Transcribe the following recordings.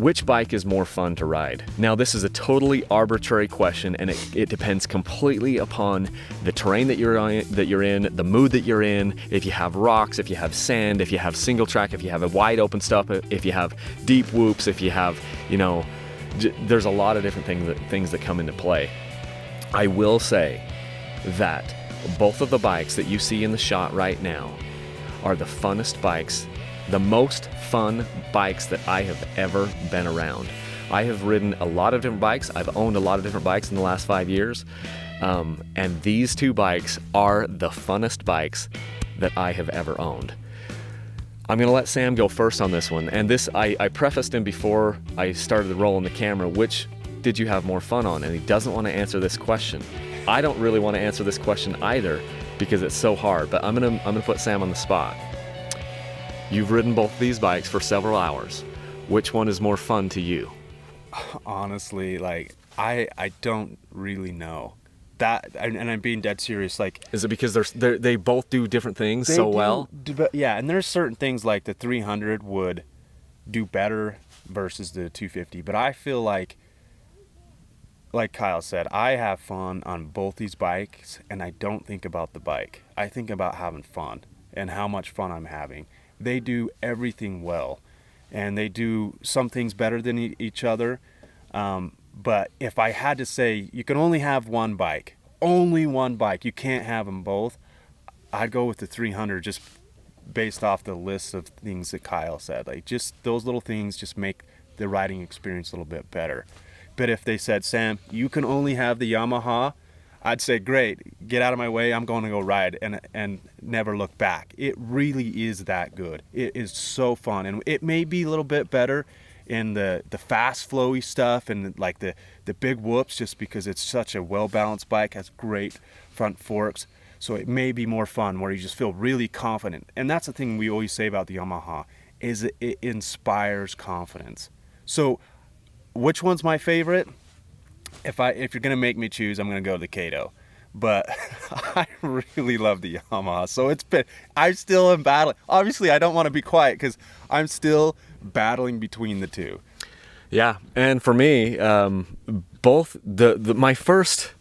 Which bike is more fun to ride? Now, this is a totally arbitrary question, and it depends completely upon the terrain that you're in, the mood that you're in, if you have rocks, if you have sand, if you have single track, if you have a wide open stuff, if you have deep whoops, if you have, there's a lot of different things that come into play. I will say that both of the bikes that you see in the shot right now are the funnest bikes, the most fun bikes that I have ever been around. I have ridden a lot of different bikes. I've owned a lot of different bikes in the last 5 years. And these two bikes are the funnest bikes that I have ever owned. I'm gonna let Sam go first on this one. And this, I prefaced him before I started rolling the camera, which did you have more fun on? And he doesn't want to answer this question. I don't really want to answer this question either because it's so hard, but I'm gonna put Sam on the spot. You've ridden both these bikes for several hours. Which one is more fun to you? Honestly, like, I don't really know. That, and I'm being dead serious. Like, is it because they both do different things so well? Yeah, and there's certain things like the 300 would do better versus the 250. But I feel like Kyle said, I have fun on both these bikes, and I don't think about the bike. I think about having fun and how much fun I'm having. They do everything well, and they do some things better than each other. But if I had to say, you can only have one bike, you can't have them both, I'd go with the 300 just based off the list of things that Kyle said. Like, just those little things just make the riding experience a little bit better. But if they said, Sam, you can only have the Yamaha, I'd say, great, get out of my way, I'm going to go ride and never look back. It really is that good. It is so fun, and it may be a little bit better in the fast flowy stuff and like the big whoops, just because it's such a well-balanced bike, has great front forks. So it may be more fun where you just feel really confident. And that's the thing we always say about the Yamaha, is it inspires confidence. So which one's my favorite? If you're gonna make me choose, I'm gonna go to the Kato. But I really love the Yamaha. So I still am battling. Obviously, I don't want to be quiet because I'm still battling between the two. Yeah, and for me, both my first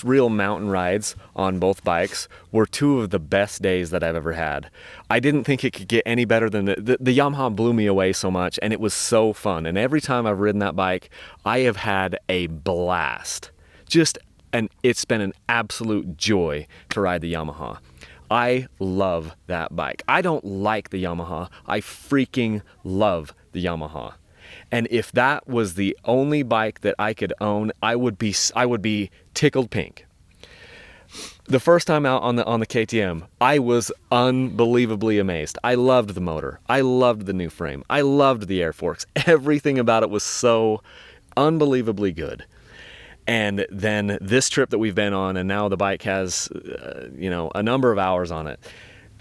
real mountain rides on both bikes were two of the best days that I've ever had. I didn't think it could get any better than the Yamaha blew me away so much, and it was so fun. And every time I've ridden that bike, I have had a blast. And it's been an absolute joy to ride the Yamaha. I love that bike. I don't like the Yamaha. I freaking love the Yamaha. And if that was the only bike that I could own, I would be tickled pink. The first time out on the KTM, I was unbelievably amazed. I loved the motor. I loved the new frame. I loved the air forks. Everything about it was so unbelievably good. And then this trip that we've been on, and now the bike has, a number of hours on it.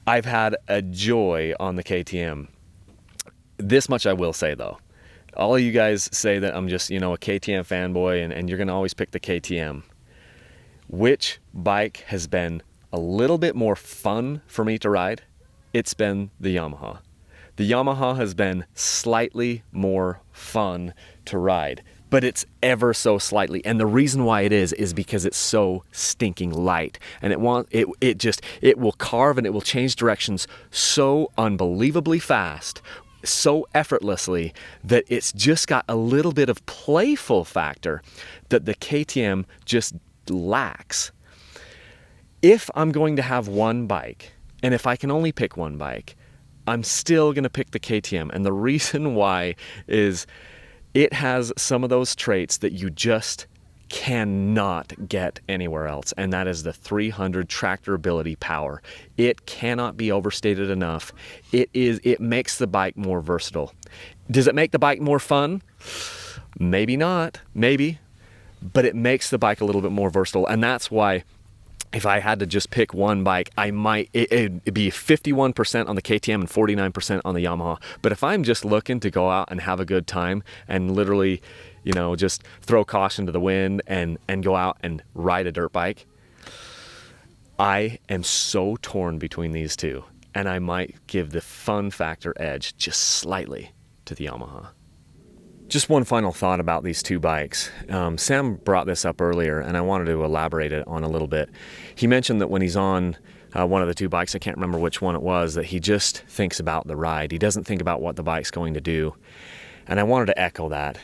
I've had a joy on the KTM. This much I will say though. All of you guys say that I'm just, a KTM fanboy and you're going to always pick the KTM. Which bike has been a little bit more fun for me to ride? It's been the Yamaha. The Yamaha has been slightly more fun to ride, but it's ever so slightly. And the reason why it is because it's so stinking light, and it will carve and it will change directions so unbelievably fast, so effortlessly, that it's just got a little bit of playful factor that the KTM just lacks. If I'm going to have one bike, and if I can only pick one bike, I'm still going to pick the KTM. And the reason why is it has some of those traits that you just cannot get anywhere else, and that is the 300 tractorability power. It cannot be overstated enough. It makes the bike more versatile. Does it make the bike more fun? Maybe not, but it makes the bike a little bit more versatile, and that's why if I had to just pick one bike, it'd be 51% on the KTM and 49% on the Yamaha. But if I'm just looking to go out and have a good time and literally, just throw caution to the wind and go out and ride a dirt bike, I am so torn between these two. And I might give the fun factor edge just slightly to the Yamaha. Just one final thought about these two bikes. Sam brought this up earlier, and I wanted to elaborate it on a little bit. He mentioned that when he's on one of the two bikes, I can't remember which one it was, that he just thinks about the ride. He doesn't think about what the bike's going to do. And I wanted to echo that.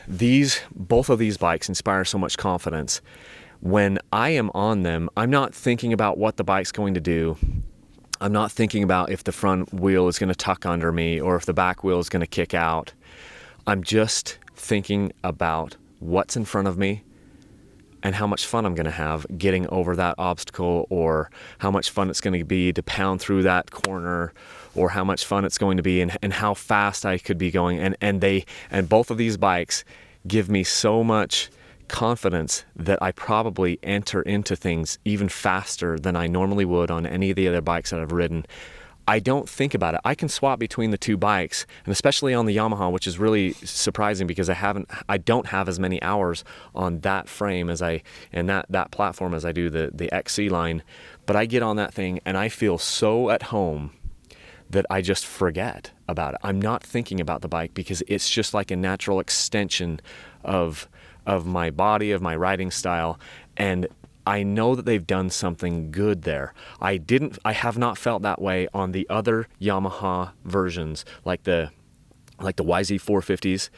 Both of these bikes inspire so much confidence. When I am on them, I'm not thinking about what the bike's going to do. I'm not thinking about if the front wheel is going to tuck under me or if the back wheel is going to kick out. I'm just thinking about what's in front of me and how much fun I'm going to have getting over that obstacle, or how much fun it's going to be to pound through that corner, or how much fun it's going to be and how fast I could be going. And both of these bikes give me so much confidence that I probably enter into things even faster than I normally would on any of the other bikes that I've ridden. I don't think about it. I can swap between the two bikes, and especially on the Yamaha, which is really surprising because I don't have as many hours on that frame and that platform as I do the XC line. But I get on that thing and I feel so at home that I just forget about it. I'm not thinking about the bike because it's just like a natural extension of my body, of my riding style, and I know that they've done something good there. I have not felt that way on the other Yamaha versions, like the YZ450s.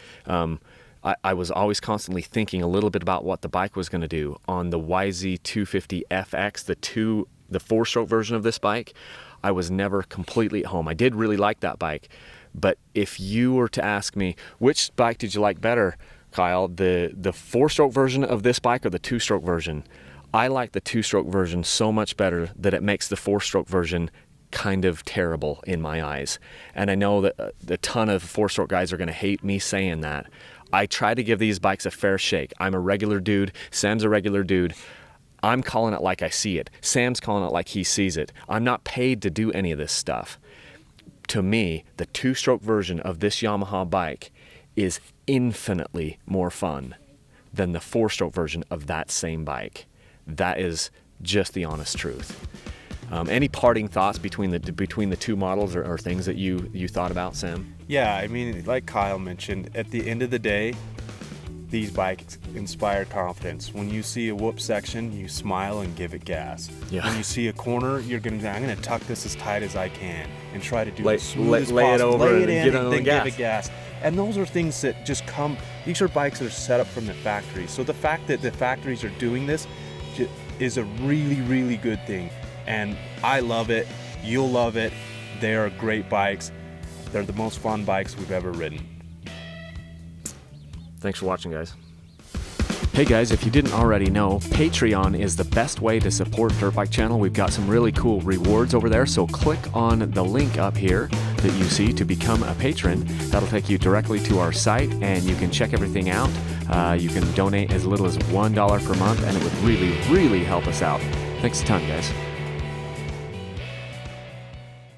I was always constantly thinking a little bit about what the bike was going to do. On the YZ250FX, the 4-stroke version of this bike, I was never completely at home. I did really like that bike, but if you were to ask me, which bike did you like better, Kyle, the 4-stroke version of this bike or the 2-stroke version? I like the 2-stroke version so much better that it makes the 4-stroke version kind of terrible in my eyes. And I know that a ton of 4-stroke guys are going to hate me saying that. I try to give these bikes a fair shake. I'm a regular dude. Sam's a regular dude. I'm calling it like I see it. Sam's calling it like he sees it. I'm not paid to do any of this stuff. To me, the 2-stroke version of this Yamaha bike is infinitely more fun than the 4-stroke version of that same bike. That is just the honest truth. Any parting thoughts between the two models, or things that you thought about, Sam? Yeah, I mean, like Kyle mentioned, at the end of the day, these bikes inspire confidence. When you see a whoop section, you smile and give it gas. Yeah. When you see a corner, I'm gonna tuck this as tight as I can and try to do it as smooth as possible. Lay it over and in get on the then gas. Give it gas. And those are things that just come. These are bikes that are set up from the factory. So the fact that the factories are doing this is a really, really good thing. And I love it. You'll love it. They are great bikes. They're the most fun bikes we've ever ridden. Thanks for watching, guys. Hey guys, if you didn't already know, Patreon is the best way to support Dirt Bike Channel. We've got some really cool rewards over there, so click on the link up here that you see to become a patron. That'll take you directly to our site, and you can check everything out. You can donate as little as $1 per month, and it would really, really help us out. Thanks a ton, guys.